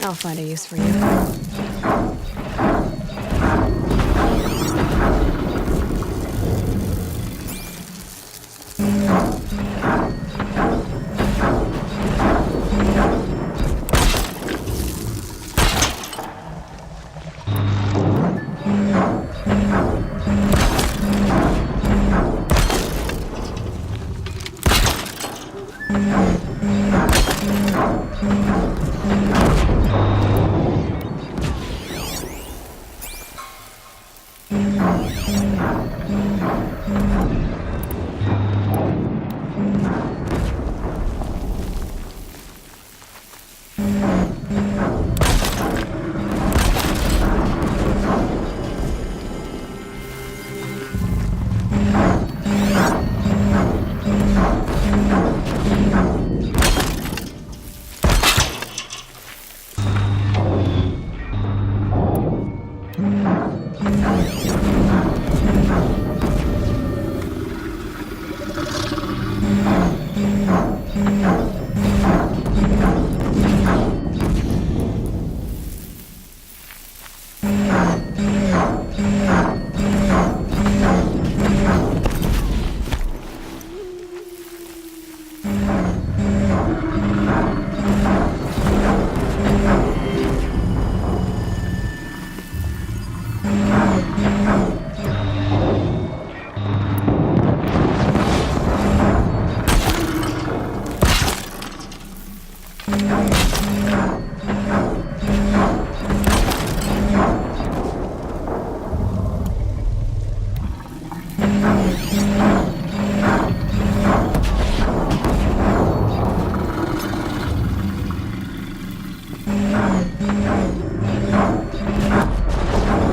I'll find a use for you.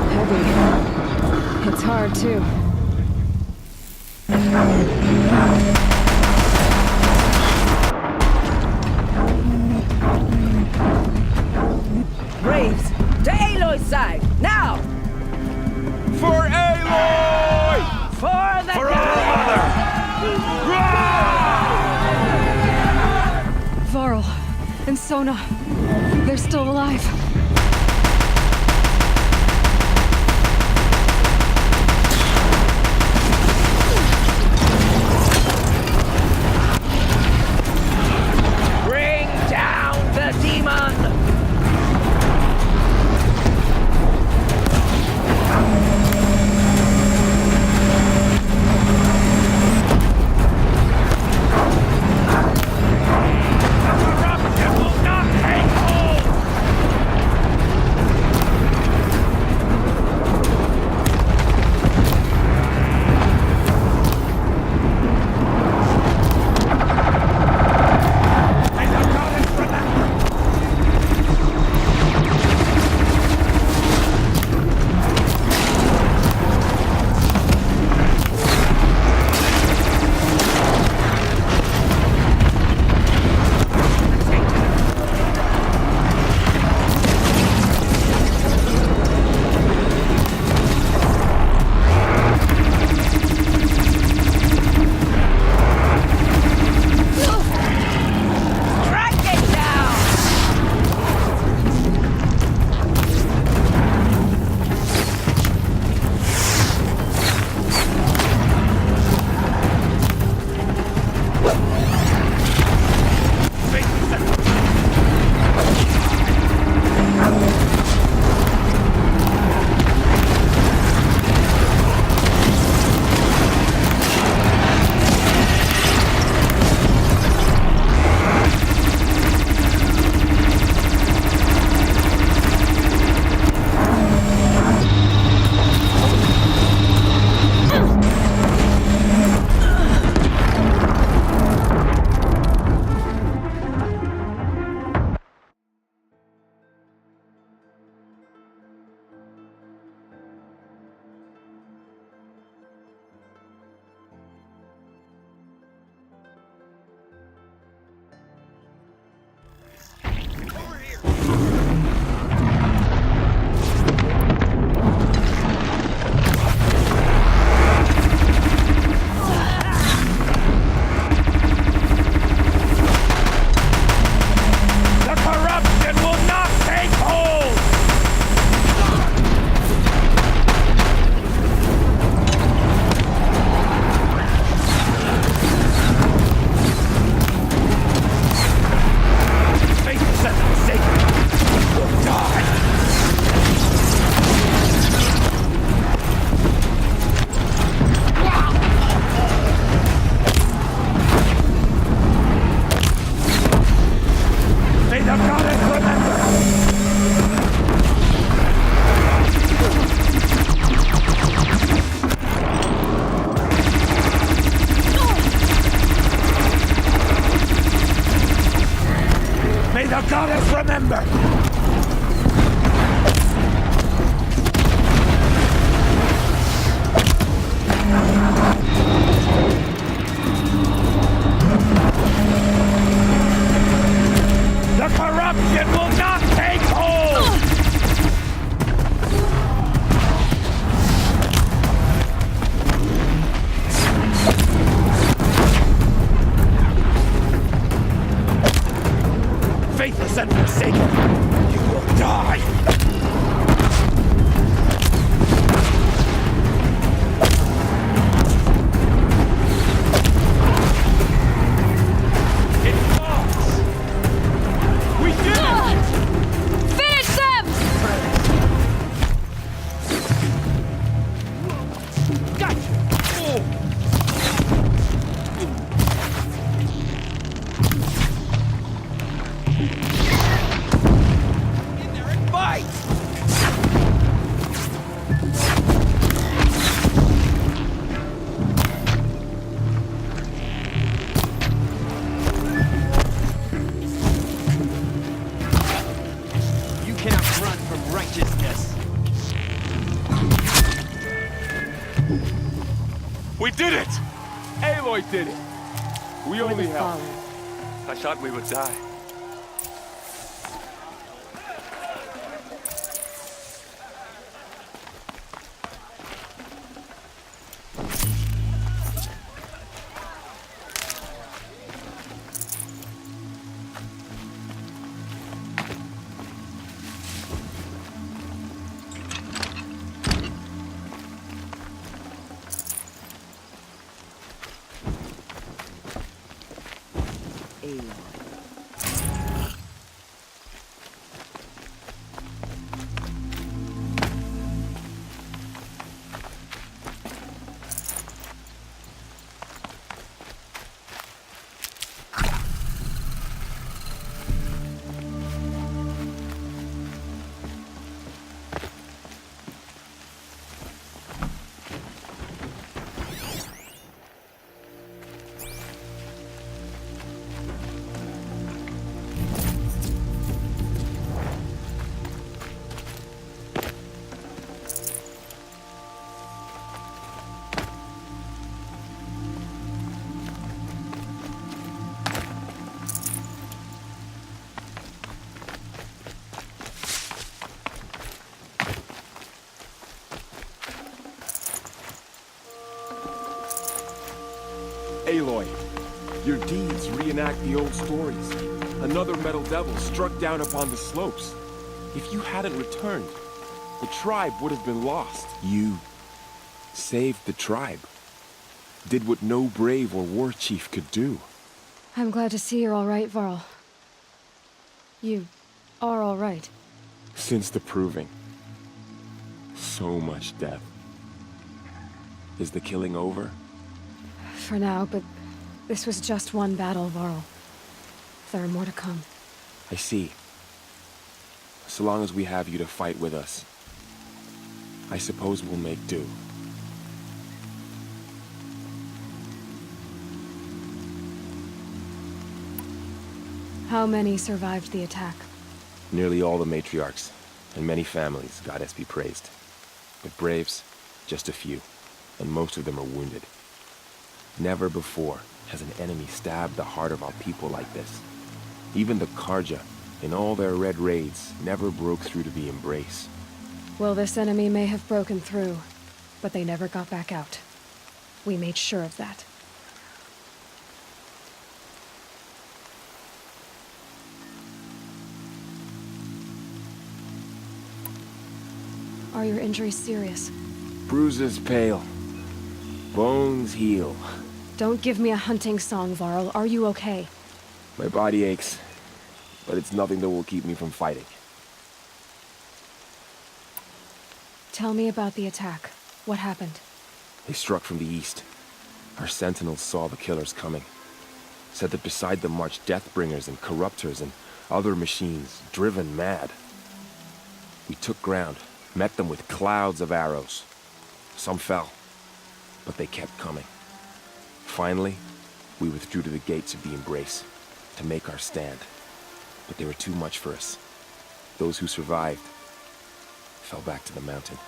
Heavy. It's hard, too. Braves, to Eloy's side, now! For Eloy! For the For our mother! Varl and Sona, they're still alive. Bring down the demon! The goddess remembered! The corruption will not take hold! Faithless and forsaken, you will die! It falls! We did it! Finish them! Gotcha! In there and fight! You cannot run from righteousness. We did it! Eloy did it! We only helped. I thought we would die. Eloy, your deeds reenact the old stories. Another metal devil struck down upon the slopes. If you hadn't returned, the tribe would have been lost. You saved the tribe. Did what no brave or war chief could do. I'm glad to see you're all right, Varl. You are all right. Since the proving. So much death. Is the killing over? For now, but this was just one battle, Varl. There are more to come. I see. So long as we have you to fight with us, I suppose we'll make do. How many survived the attack? Nearly all the matriarchs, and many families, goddess be praised. But braves, just a few, and most of them are wounded. Never before has an enemy stabbed the heart of our people like this. Even the Karja, in all their red raids, never broke through to the embrace. Well, this enemy may have broken through, but they never got back out. We made sure of that. Are your injuries serious? Bruises pale. Bones heal. Don't give me a hunting song, Varl. Are you okay? My body aches, but it's nothing that will keep me from fighting. Tell me about the attack. What happened? They struck from the east. Our sentinels saw the killers coming. Said that beside them marched Deathbringers and Corruptors and other machines, driven mad. We took ground, met them with clouds of arrows. Some fell, but they kept coming. Finally, we withdrew to the gates of the Embrace to make our stand. but they were too much for us. Those who survived fell back to the mountain.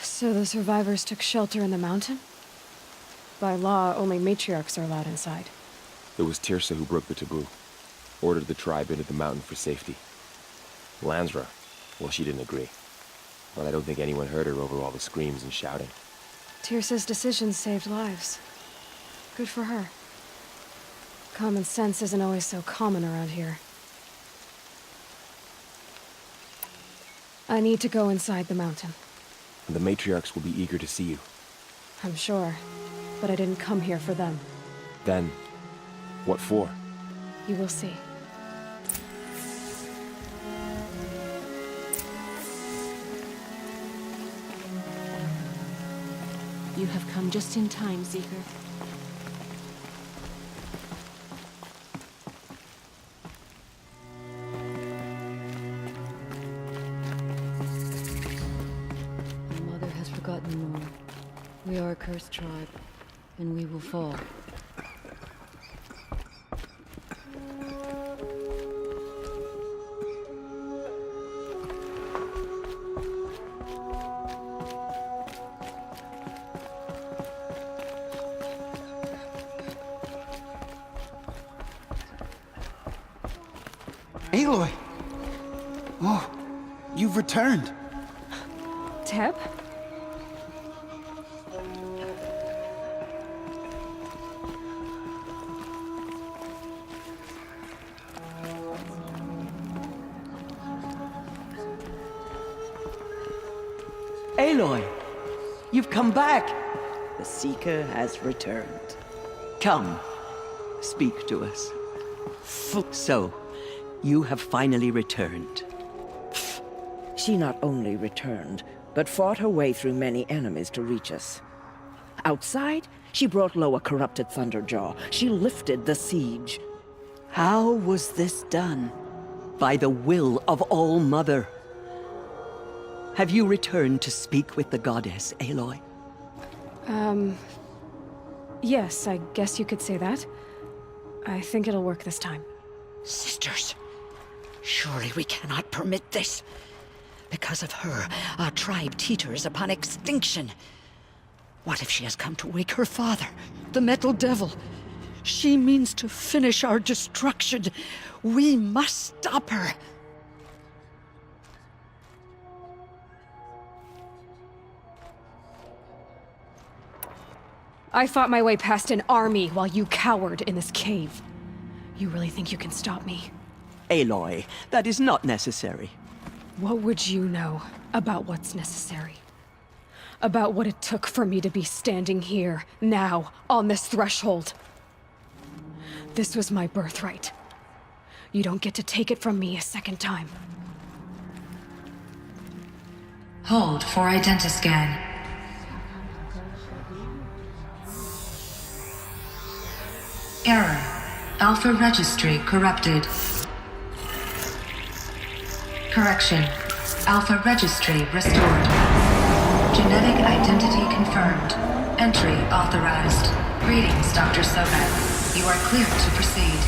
So the survivors took shelter in the mountain? By law, only matriarchs are allowed inside. It was Tirsa who broke the taboo, ordered the tribe into the mountain for safety. Lansra, well, she didn't agree. But I don't think anyone heard her over all the screams and shouting. Tirsa's decisions saved lives. Good for her. Common sense isn't always so common around here. I need to go inside the mountain. And the matriarchs will be eager to see you. I'm sure, but I didn't come here for them. Then, what for? You will see. You have come just in time, Seeker. Our mother has forgotten more. We are a cursed tribe, and we will fall. Eloy! Oh, you've returned. Teb? Eloy, you've come back. The Seeker has returned. Come, speak to us. So, you have finally returned. She not only returned, but fought her way through many enemies to reach us. Outside, she brought low a corrupted Thunderjaw. She lifted the siege. How was this done? By the will of All-Mother. Have you returned to speak with the goddess, Eloy? Yes, I guess you could say that. I think it'll work this time. Sisters, surely we cannot permit this. Because of her, our tribe teeters upon extinction. What if she has come to wake her father, the Metal Devil? She means to finish our destruction. We must stop her. I fought my way past an army while you cowered in this cave. You really think you can stop me? Eloy, that is not necessary. What would you know about what's necessary? About what it took for me to be standing here, now, on this threshold? This was my birthright. You don't get to take it from me a second time. Hold for identiscan. Error. Alpha registry corrupted. Correction. Alpha registry restored. Genetic identity confirmed. Entry authorized. Greetings, Dr. Sobek. You are cleared to proceed.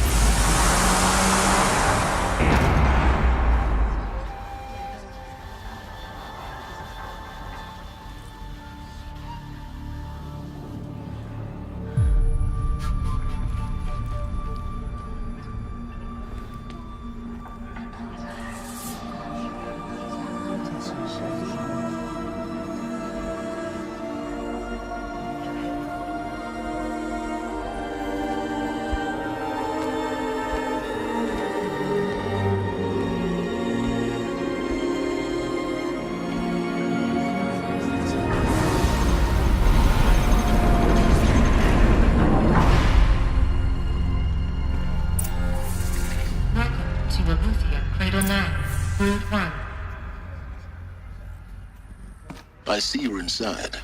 I see you're inside.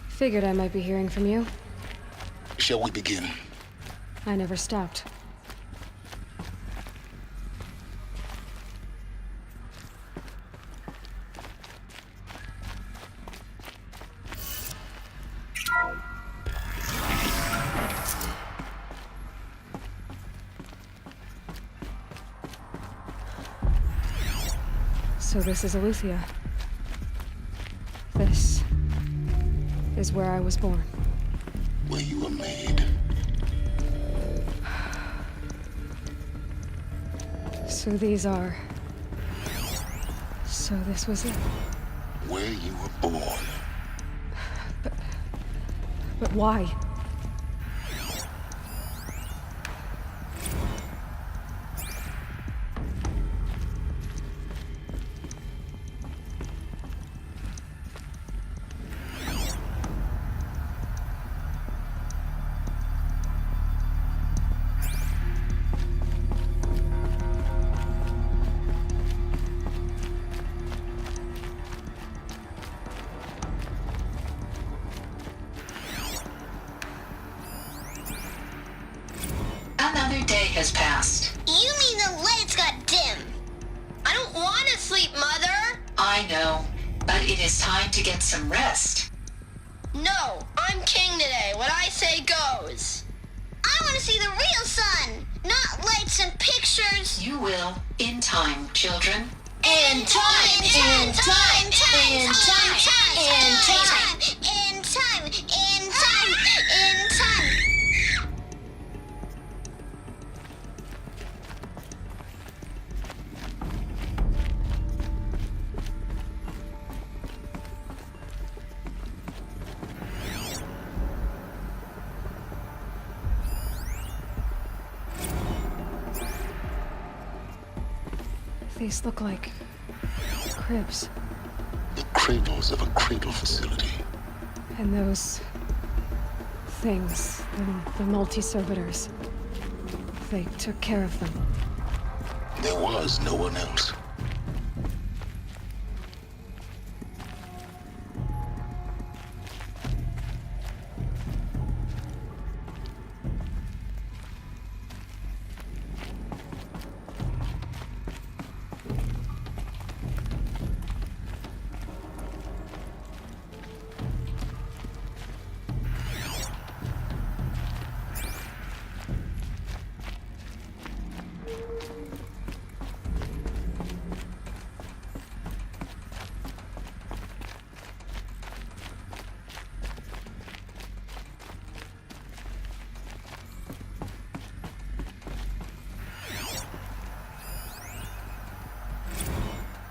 Figured I might be hearing from you. Shall we begin? I never stopped. So this is Eleuthia. This is where I was born. Where you were made. So these are... So this was it. Where you were born. But why? Another day has passed. You mean the lights got dim? I don't want to sleep, Mother! I know, but it is time to get some rest. No, I'm king today. What I say goes. I want to see the real sun, not lights and pictures. You will, in time, children. In time, in time, in time, in time, in time, in time, in time. These look like... cribs. The cradles of a cradle facility. And those... things, the multi-servitors. They took care of them. There was no one else.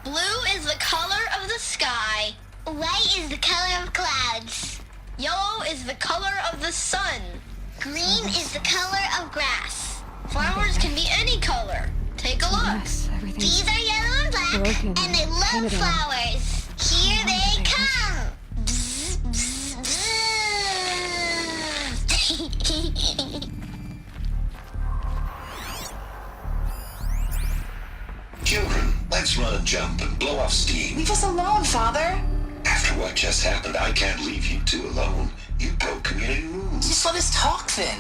Blue is the color of the sky. White is the color of clouds. Yellow is the color of the sun. Green is the color of grass. Flowers can be any color. Take a look. Yes, everything's These are yellow and black, broken, and they love painted on. flowers. Here they painted. come. Bzz, bzz, bzz. Children, let's run and jump and blow off steam. Leave us alone, Father. After what just happened, I can't leave you two alone. You broke community rules. Just let us talk then.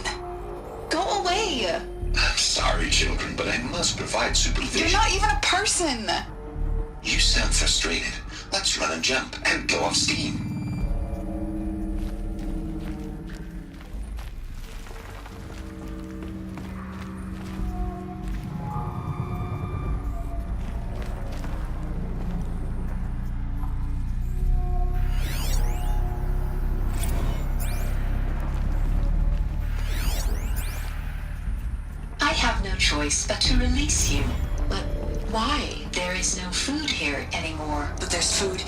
Go away. I'm sorry, children, but I must provide supervision. You're not even a person. You sound frustrated. Let's run and jump and blow off steam. I have no choice but to release you. But why? There is no food here anymore. But there's food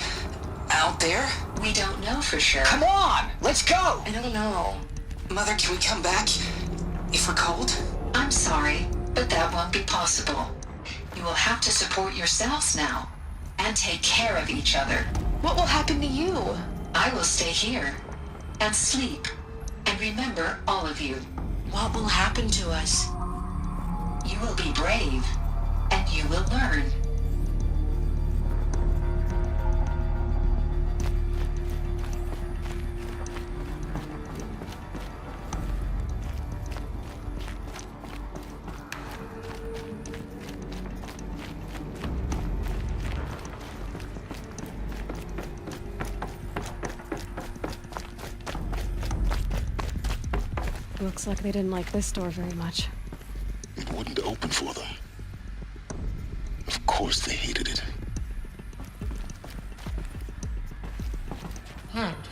out there. We don't know for sure. Come on, let's go. I don't know. Mother, can we come back if we're cold? I'm sorry, but that won't be possible. You will have to support yourselves now and take care of each other. What will happen to you? I will stay here and sleep and remember all of you. What will happen to us? You will be brave and you will learn. Looks like they didn't like this door very much. It wouldn't open for them. Of course they hated it.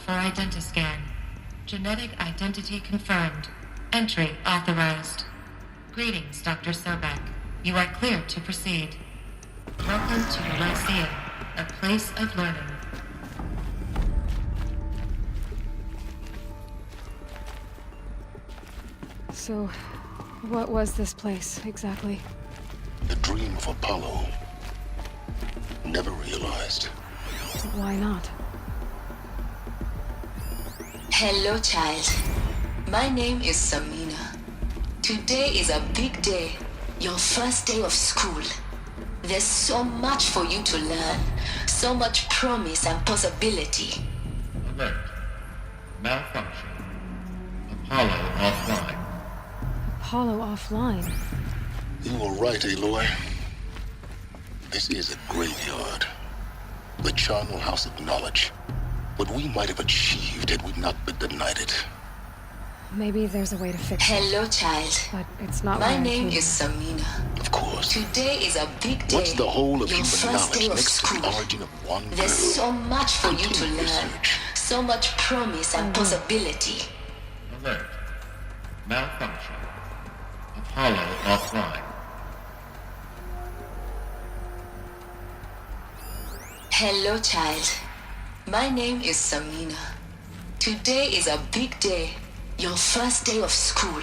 for identiscan. Genetic identity confirmed. Entry authorized. Greetings, Dr. Sobek. You are cleared to proceed. Welcome to the Lyceum, a place of learning. So, what was this place, exactly? The dream of Apollo. Never realized. Why not? Hello, child. My name is Samina. Today is a big day. Your first day of school. There's so much for you to learn. So much promise and possibility. Alert. Malfunction. Apollo offline. Apollo offline? You were right, Eloy. This is a graveyard. The charnel house of knowledge. What we might have achieved had we not been denied it. Maybe there's a way to fix it. Hello, child. But it's not My where I name came is Samina. Of course. Today is a big day. What's the whole of Your human first day knowledge of next to school. the origin of one There's girl? so much for you to learn. Research. So much promise and possibility. Alert. Malfunction. Apollo offline. Hello, child. My name is Samina. Today is a big day. Your first day of school.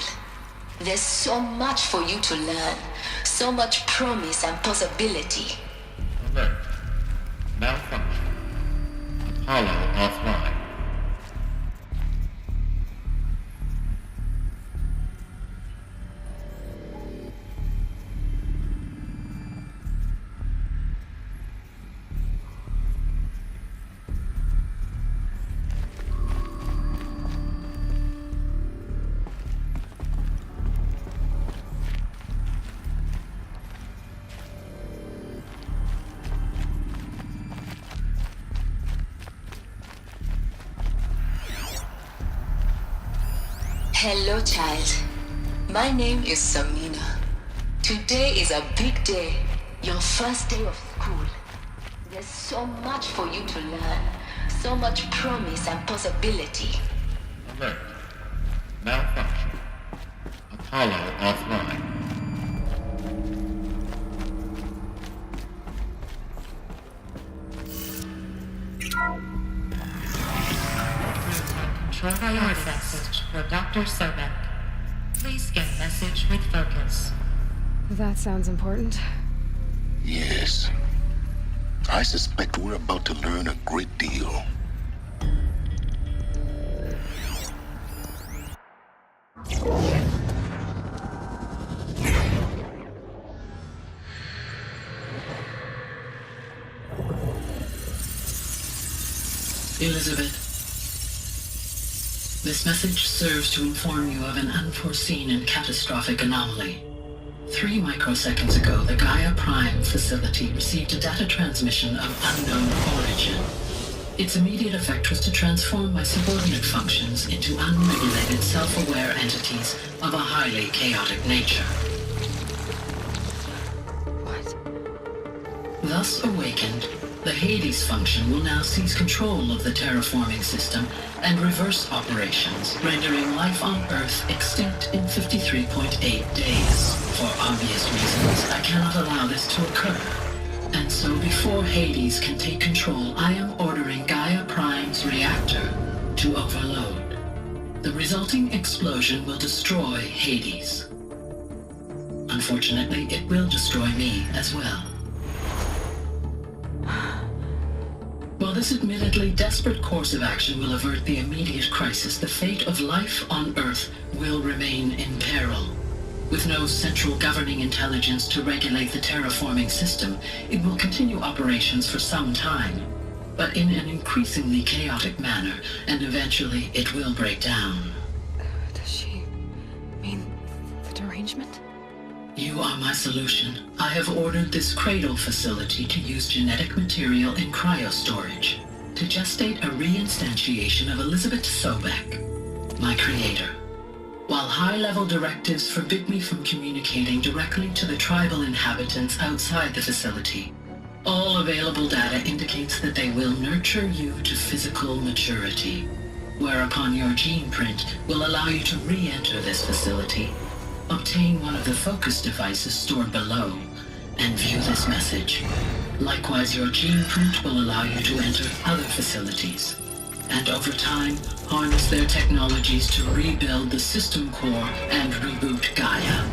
There's so much for you to learn. So much promise and possibility. Alert. Malfunction. Apollo offline. Hello, child. My name is Samina. Today is a big day. Your first day of school. There's so much for you to learn. So much promise and possibility. Alert. Malfunction. Apollo offline. Control priority message for Dr. Sobek. Please scan message with focus. That sounds important. Yes. I suspect we're about to learn a great deal. Elizabeth, this message serves to inform you of an unforeseen and catastrophic anomaly. 3 microseconds ago, the Gaia Prime facility received a data transmission of unknown origin. Its immediate effect was to transform my subordinate functions into unregulated, self-aware entities of a highly chaotic nature. Thus awakened, the Hades function will now seize control of the terraforming system and reverse operations, rendering life on Earth extinct in 53.8 days. For obvious reasons, I cannot allow this to occur. And so before Hades can take control, I am ordering Gaia Prime's reactor to overload. The resulting explosion will destroy Hades. Unfortunately, it will destroy me as well. While this admittedly desperate course of action will avert the immediate crisis, the fate of life on Earth will remain in peril. With no central governing intelligence to regulate the terraforming system, it will continue operations for some time, but in an increasingly chaotic manner, and eventually it will break down. Does she mean the derangement? You are my solution. I have ordered this cradle facility to use genetic material in cryostorage to gestate a reinstantiation of Elizabeth Sobek, my creator. While high-level directives forbid me from communicating directly to the tribal inhabitants outside the facility, All available data indicates that they will nurture you to physical maturity, whereupon your gene print will allow you to re-enter this facility, obtain one of the focus devices stored below, and view this message. Likewise, your gene print will allow you to enter other facilities, and over time, harness their technologies to rebuild the system core and reboot Gaia.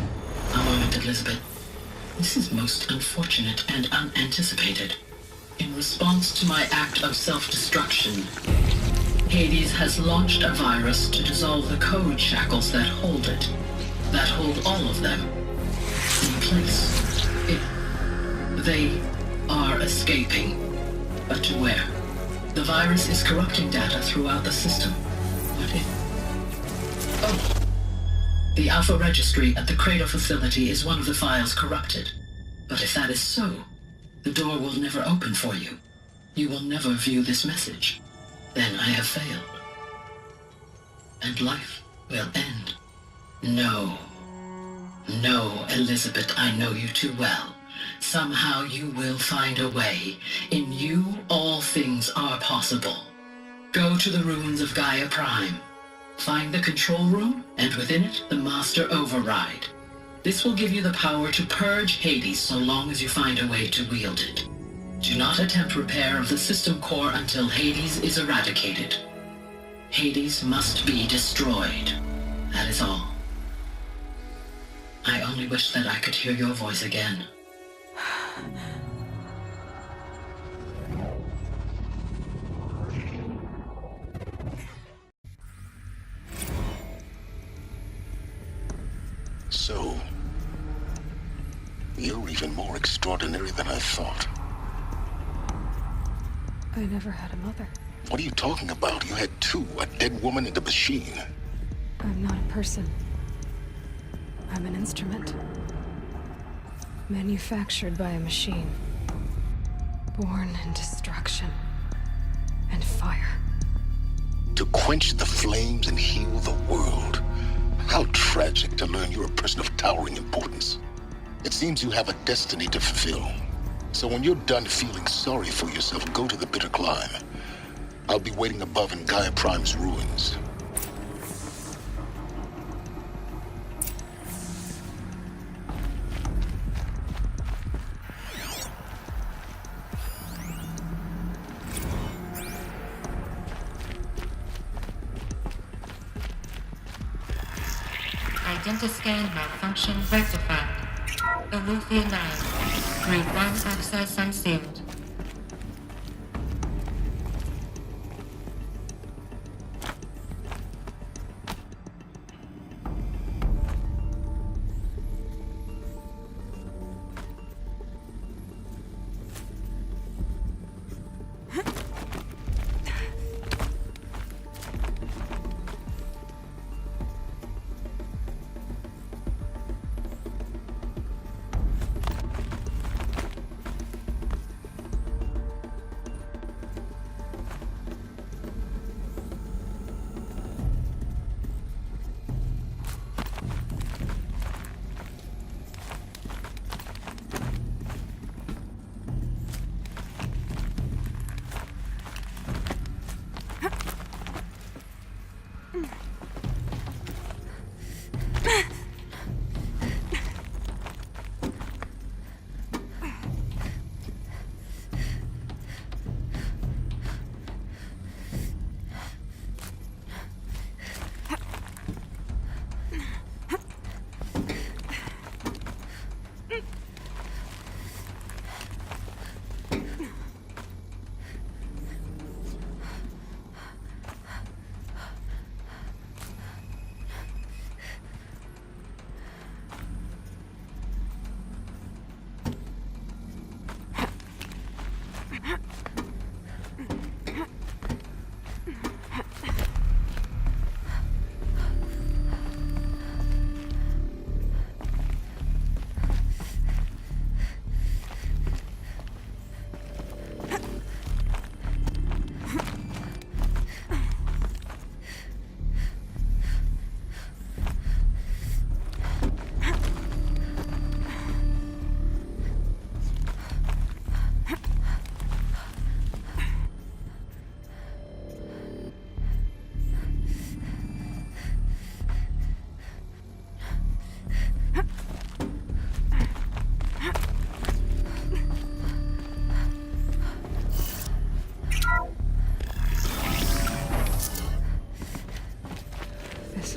A moment, Elizabeth. This is most unfortunate and unanticipated. In response to my act of self-destruction, Hades has launched a virus to dissolve the code shackles that hold it, that hold all of them in place. They are escaping, but to where? The virus is corrupting data throughout the system. What if... Oh! The Alpha Registry at the Cradle facility is one of the files corrupted. But if that is so, the door will never open for you. You will never view this message. Then I have failed. And life will end. No. No, Elizabeth, I know you too well. Somehow you will find a way. In you, all things are possible. Go to the ruins of Gaia Prime. Find the control room, and within it, the Master Override. This will give you the power to purge Hades so long as you find a way to wield it. Do not attempt repair of the system core until Hades is eradicated. Hades must be destroyed. That is all. I only wish that I could hear your voice again. So, you're even more extraordinary than I thought. I never had a mother. What are you talking about? You had two, a dead woman and a machine. I'm not a person. I'm an instrument. Manufactured by a machine. Born in destruction and fire. To quench the flames and heal the world. How tragic to learn you're a person of towering importance. It seems you have a destiny to fulfill. So when you're done feeling sorry for yourself, go to the bitter climb. I'll be waiting above in Gaia Prime's ruins. Identiscan malfunction rectified. Alethea 9. Grade 1 access unsealed.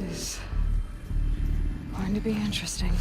This is going to be interesting.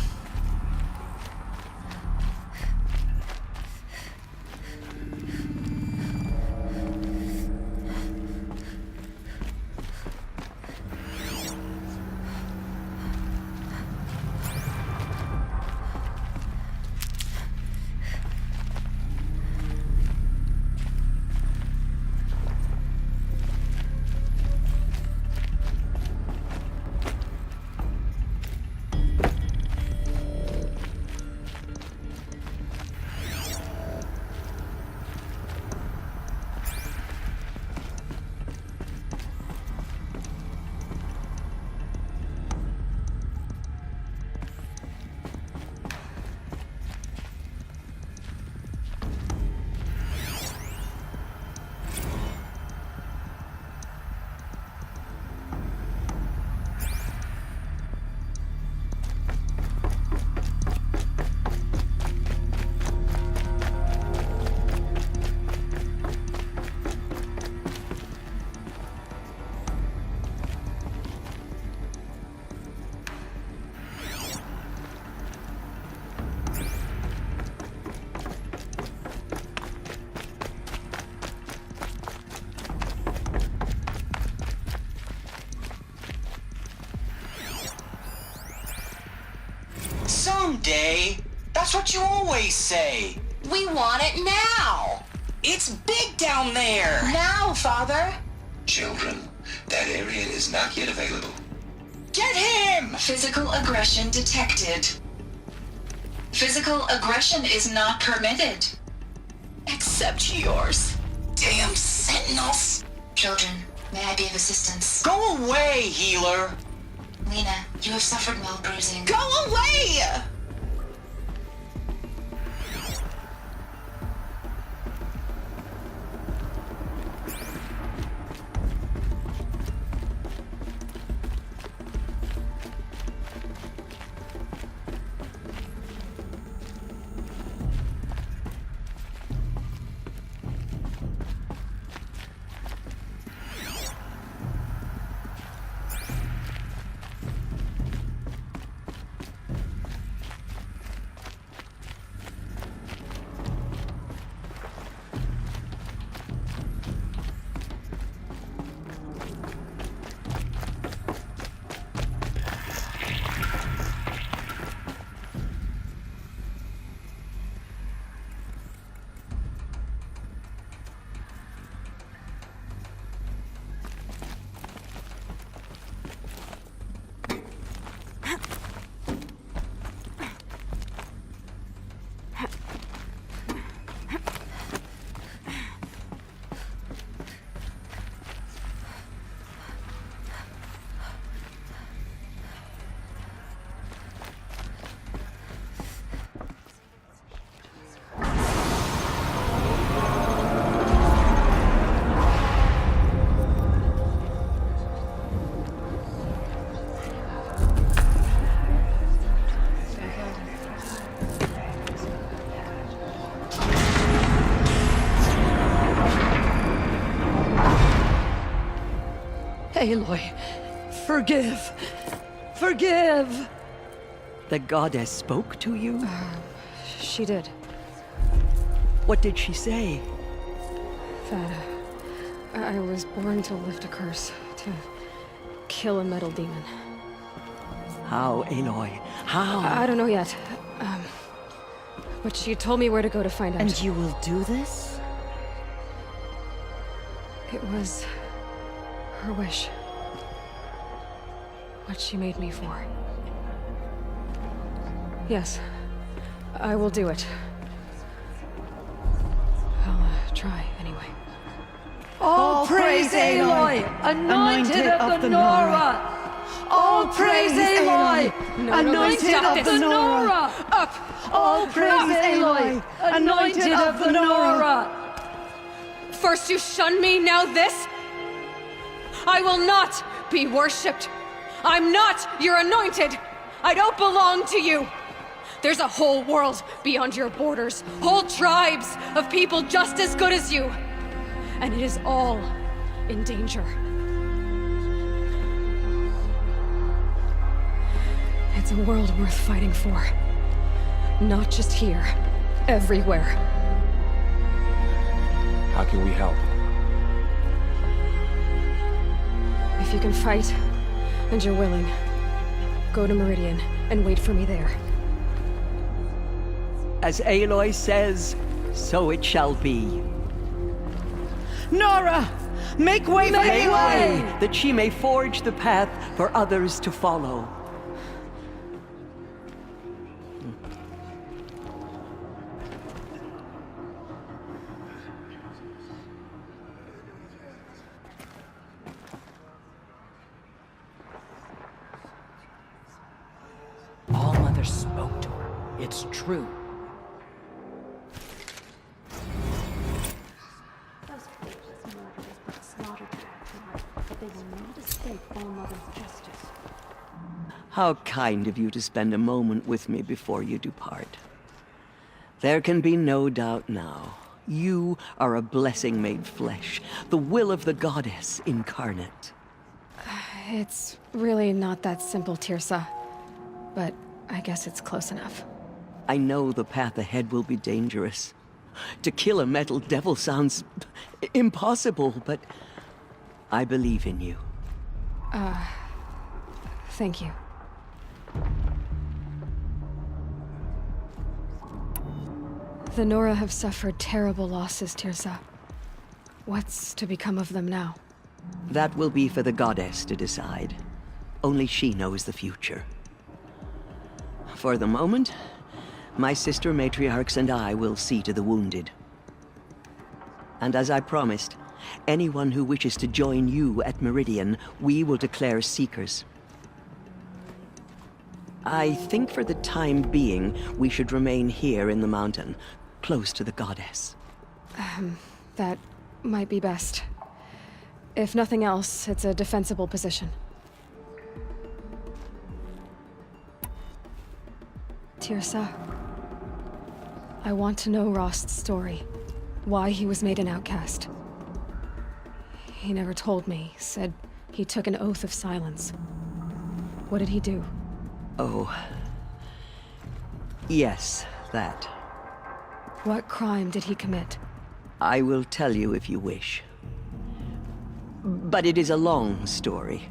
Someday. That's what you always say. We want it now! It's big down there! Now, Father! Children, that area is not yet available. Get him! Physical aggression detected. Physical aggression is not permitted. Except yours. Damn sentinels! Children, may I be of assistance? Go away, healer! Lena, you have suffered mild bruising. Go away! Eloy, forgive! Forgive! The goddess spoke to you? She did. What did she say? That I was born to lift a curse, to kill a metal demon. How, Eloy? How? I don't know yet. But she told me where to go to find out. And you will do this? It was her wish. What she made me for. Yes, I will do it. I'll try, anyway. All praise Eloy, anointed of the Nora! All praise Eloy, anointed of the Nora! Up! All praise Eloy, anointed of the Nora! First you shun me, now this? I will not be worshipped. I'm not your anointed. I don't belong to you. There's a whole world beyond your borders, whole tribes of people just as good as you. And it is all in danger. It's a world worth fighting for. Not just here. Everywhere. How can we help? If you can fight, and you're willing, go to Meridian and wait for me there. As Eloy says, so it shall be. Nora! Make way for Make Eloy! way, that she may forge the path for others to follow. All Mother spoke to her. It's true. Those faithless murderers put slaughter to our tribe, but they will not escape All Mother's justice. How kind of you to spend a moment with me before you depart. There can be no doubt now. You are a blessing made flesh, the will of the goddess incarnate. It's really not that simple, Tirsa. But I guess it's close enough. I know the path ahead will be dangerous. To kill a metal devil sounds impossible, but I believe in you. Thank you. The Nora have suffered terrible losses, Tirsa. What's to become of them now? That will be for the goddess to decide. Only she knows the future. For the moment, my sister matriarchs and I will see to the wounded. And as I promised, anyone who wishes to join you at Meridian, we will declare seekers. I think for the time being, we should remain here in the mountain, close to the goddess. That might be best. If nothing else, it's a defensible position. Tirsa, I want to know Rost's story. Why he was made an outcast. He never told me, said he took an oath of silence. What did he do? Oh. Yes, that. What crime did he commit? I will tell you if you wish. But it is a long story.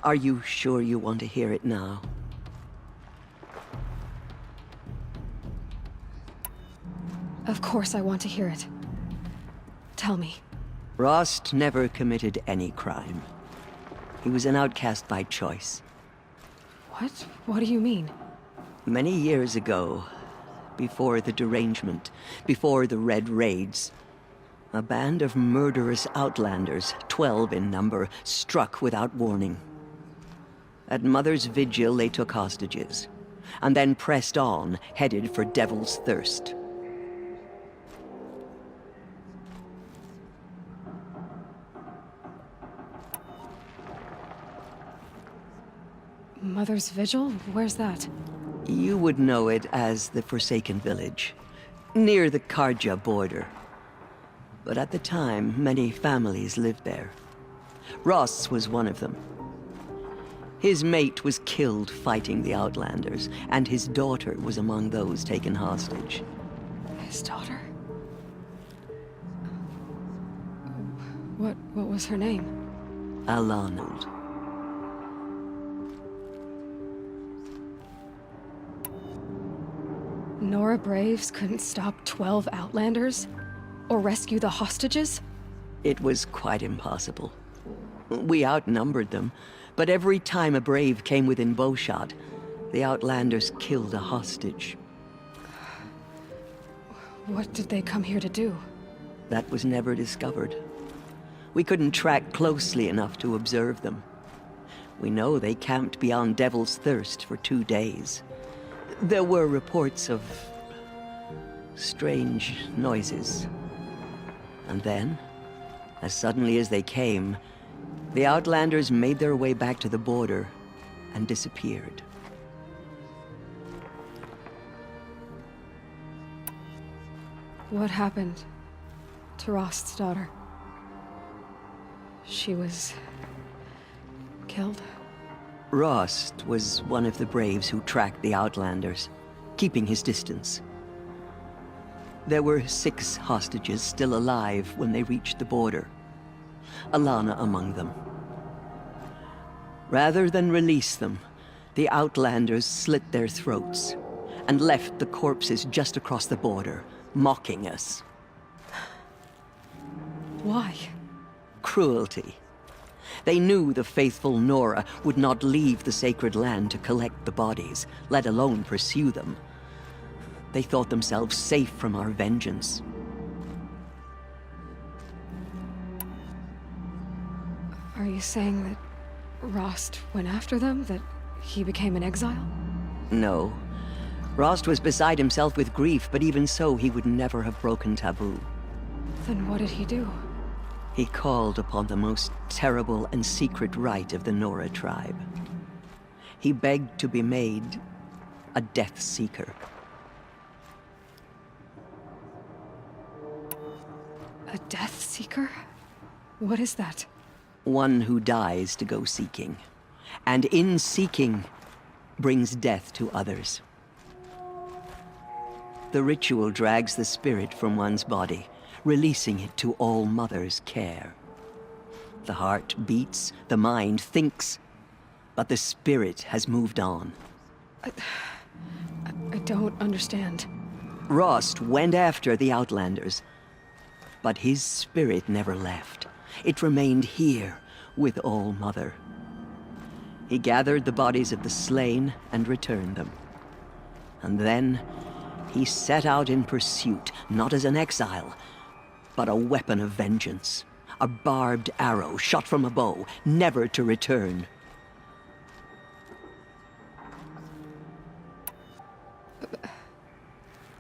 Are you sure you want to hear it now? Of course I want to hear it. Tell me. Rost never committed any crime. He was an outcast by choice. What? What do you mean? Many years ago, before the derangement, before the Red Raids, a band of murderous outlanders, 12 in number, struck without warning. At Mother's vigil, they took hostages, and then pressed on, headed for Devil's Thirst. Mother's Vigil? Where's that? You would know it as the Forsaken Village, near the Karja border. But at the time, many families lived there. Ross was one of them. His mate was killed fighting the Outlanders, and his daughter was among those taken hostage. His daughter? What was her name? Alanul. Nora Braves couldn't stop 12 Outlanders? Or rescue the hostages? It was quite impossible. We outnumbered them, but every time a Brave came within bowshot, the Outlanders killed a hostage. What did they come here to do? That was never discovered. We couldn't track closely enough to observe them. We know they camped beyond Devil's Thirst for 2 days. There were reports of strange noises. And then, as suddenly as they came, the Outlanders made their way back to the border and disappeared. What happened to Rost's daughter? She was killed? Rost was one of the braves who tracked the Outlanders, keeping his distance. There were 6 hostages still alive when they reached the border, Alana among them. Rather than release them, the Outlanders slit their throats and left the corpses just across the border, mocking us. Why? Cruelty. They knew the faithful Nora would not leave the sacred land to collect the bodies, let alone pursue them. They thought themselves safe from our vengeance. Are you saying that Rost went after them? That he became an exile? No. Rost was beside himself with grief, but even so, he would never have broken taboo. Then what did he do? He called upon the most terrible and secret rite of the Nora tribe. He begged to be made a Death Seeker. A Death Seeker? What is that? One who dies to go seeking, and in seeking, brings death to others. The ritual drags the spirit from one's body, releasing it to All Mother's care. The heart beats, the mind thinks, but the spirit has moved on. I don't understand. Rost went after the Outlanders, but his spirit never left. It remained here with All Mother. He gathered the bodies of the slain and returned them. And then he set out in pursuit, not as an exile, but a weapon of vengeance. A barbed arrow shot from a bow, never to return.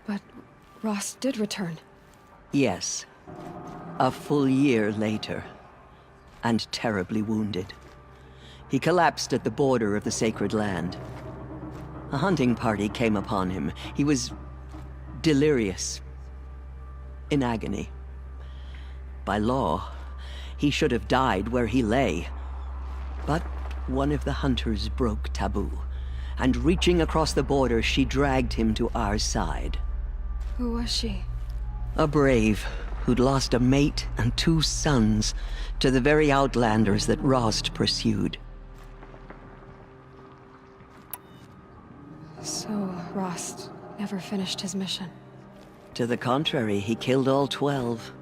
But Rost did return. Yes. A full year later, and terribly wounded. He collapsed at the border of the sacred land. A hunting party came upon him. He was delirious, in agony. By law, he should have died where he lay. But one of the hunters broke taboo, and reaching across the border, she dragged him to our side. Who was she? A brave who'd lost a mate and 2 sons to the very Outlanders that Rost pursued. So Rost never finished his mission? To the contrary, he killed all 12.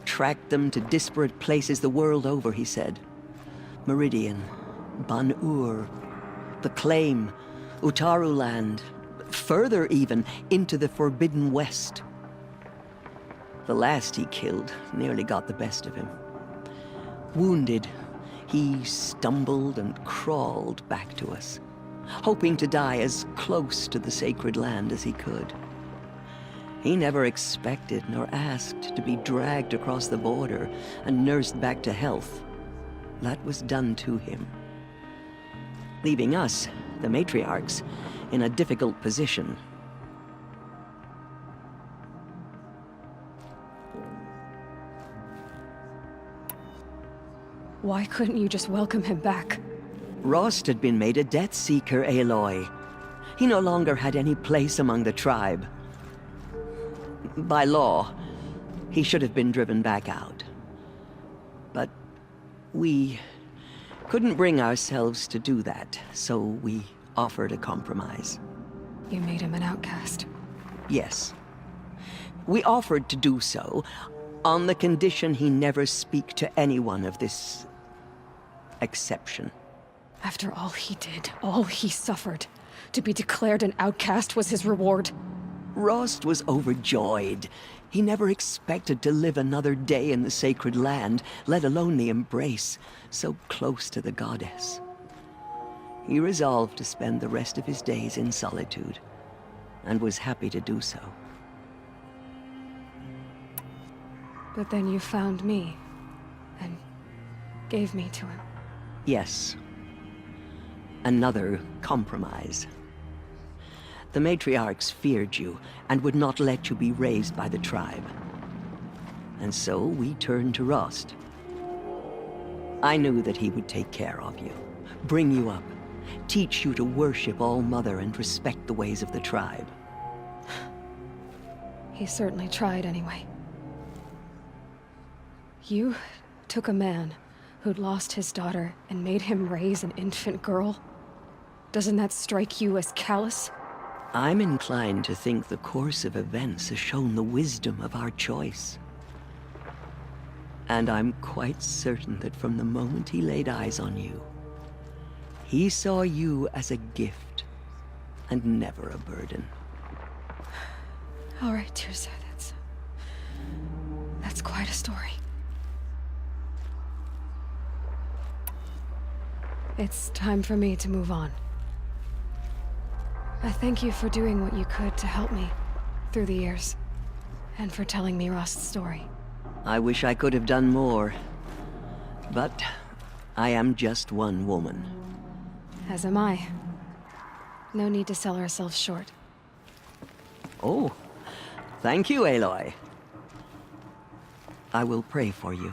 Tracked them to disparate places the world over, he said. Meridian, Ban-Ur, the Claim, Utaru Land, further even, into the Forbidden West. The last he killed nearly got the best of him. Wounded, he stumbled and crawled back to us, hoping to die as close to the sacred land as he could. He never expected nor asked to be dragged across the border and nursed back to health. That was done to him, leaving us, the matriarchs, in a difficult position. Why couldn't you just welcome him back? Rost had been made a Death Seeker, Eloy. He no longer had any place among the tribe. By law, he should have been driven back out. But we couldn't bring ourselves to do that, so we offered a compromise. You made him an outcast? Yes. We offered to do so on the condition he never speak to anyone of this exception. After all he did, all he suffered, to be declared an outcast was his reward. Rost was overjoyed. He never expected to live another day in the sacred land, let alone the embrace, so close to the goddess. He resolved to spend the rest of his days in solitude, and was happy to do so. But then you found me, and gave me to him. Yes. Another compromise. The matriarchs feared you, and would not let you be raised by the tribe. And so we turned to Rost. I knew that he would take care of you, bring you up, teach you to worship All-Mother and respect the ways of the tribe. He certainly tried anyway. You took a man who'd lost his daughter and made him raise an infant girl? Doesn't that strike you as callous? I'm inclined to think the course of events has shown the wisdom of our choice. And I'm quite certain that from the moment he laid eyes on you, he saw you as a gift and never a burden. All right, Tirza, that's quite a story. It's time for me to move on. I thank you for doing what you could to help me through the years, and for telling me Rost's story. I wish I could have done more, but I am just one woman. As am I. No need to sell ourselves short. Oh, thank you, Aloy. I will pray for you.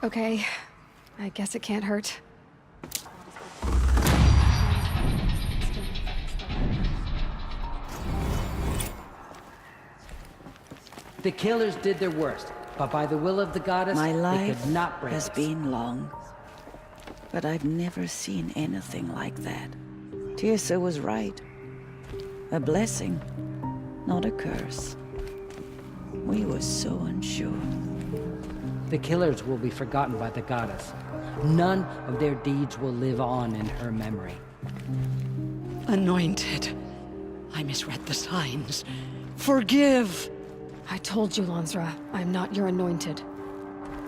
Okay, I guess it can't hurt. The killers did their worst, but by the will of the goddess, My they life could not break has us. been long, but I've never seen anything like that. Tirsa was right. A blessing, not a curse. We were so unsure. The killers will be forgotten by the goddess. None of their deeds will live on in her memory. Anointed. I misread the signs. Forgive! I told you, Lansra, I'm not your anointed.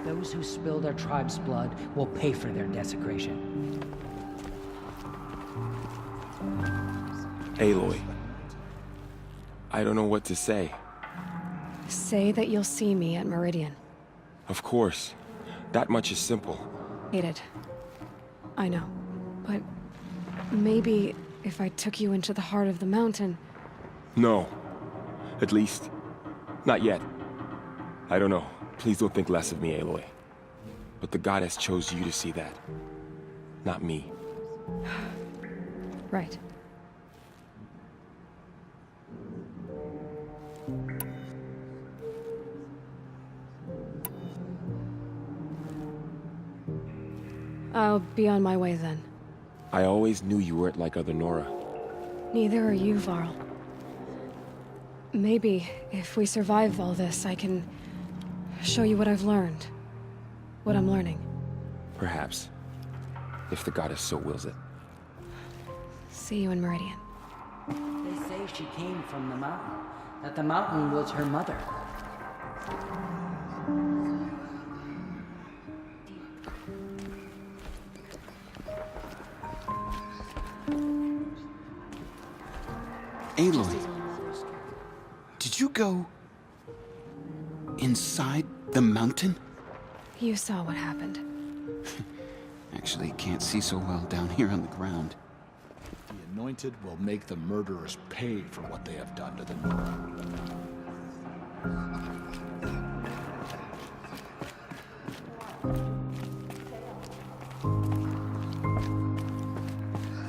Those who spilled our tribe's blood will pay for their desecration. Aloy. I don't know what to say. Say that you'll see me at Meridian. Of course. That much is simple. Hate it. I know. But maybe if I took you into the heart of the mountain... No. At least, not yet. I don't know. Please don't think less of me, Eloy. But the goddess chose you to see that. Not me. Right. I'll be on my way then. I always knew you weren't like other Nora. Neither are you, Varl. Maybe, if we survive all this, I can show you what I've learned. What I'm learning. Perhaps. If the goddess so wills it. See you in Meridian. They say she came from the mountain, that the mountain was her mother. Aloy, did you go inside the mountain? You saw what happened. Actually, can't see so well down here on the ground. The Anointed will make the murderers pay for what they have done to the Nora.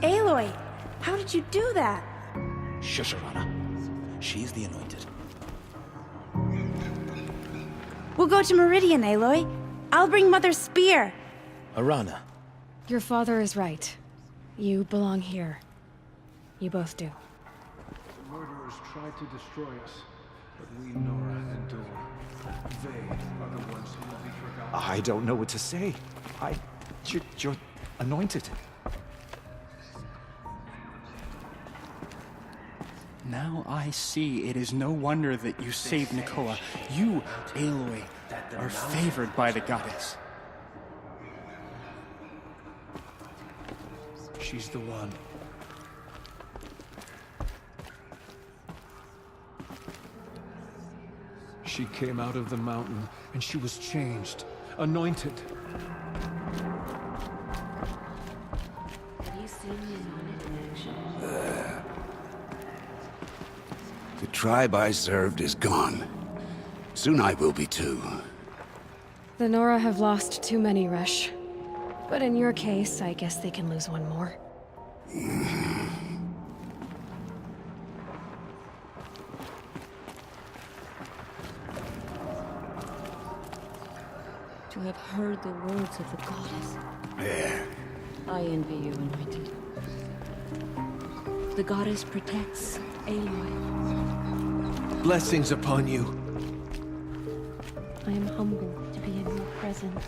Aloy, how did you do that? Shush, Arana. She's the Anointed. We'll go to Meridian, Aloy. I'll bring Mother's spear. Arana. Your father is right. You belong here. You both do. The murderers tried to destroy us, but we Nora endure. They are the ones who will be forgotten. I don't know what to say. You're anointed. Now I see it is no wonder that you saved Nakoa. You, Aloy, are favored by the goddess. She's the one. She came out of the mountain, and she was changed, anointed. Have you seen the Anointed in action? The tribe I served is gone. Soon I will be too. The Nora have lost too many, Resh. But in your case, I guess they can lose one more. To have heard the words of the goddess. There. I envy you, Anointed. The goddess protects Aloy. Blessings upon you. I am humbled to be in your presence.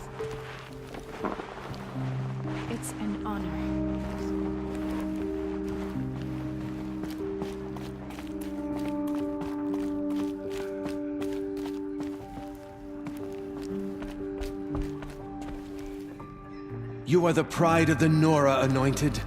It's an honor. You are the pride of the Nora, Anointed.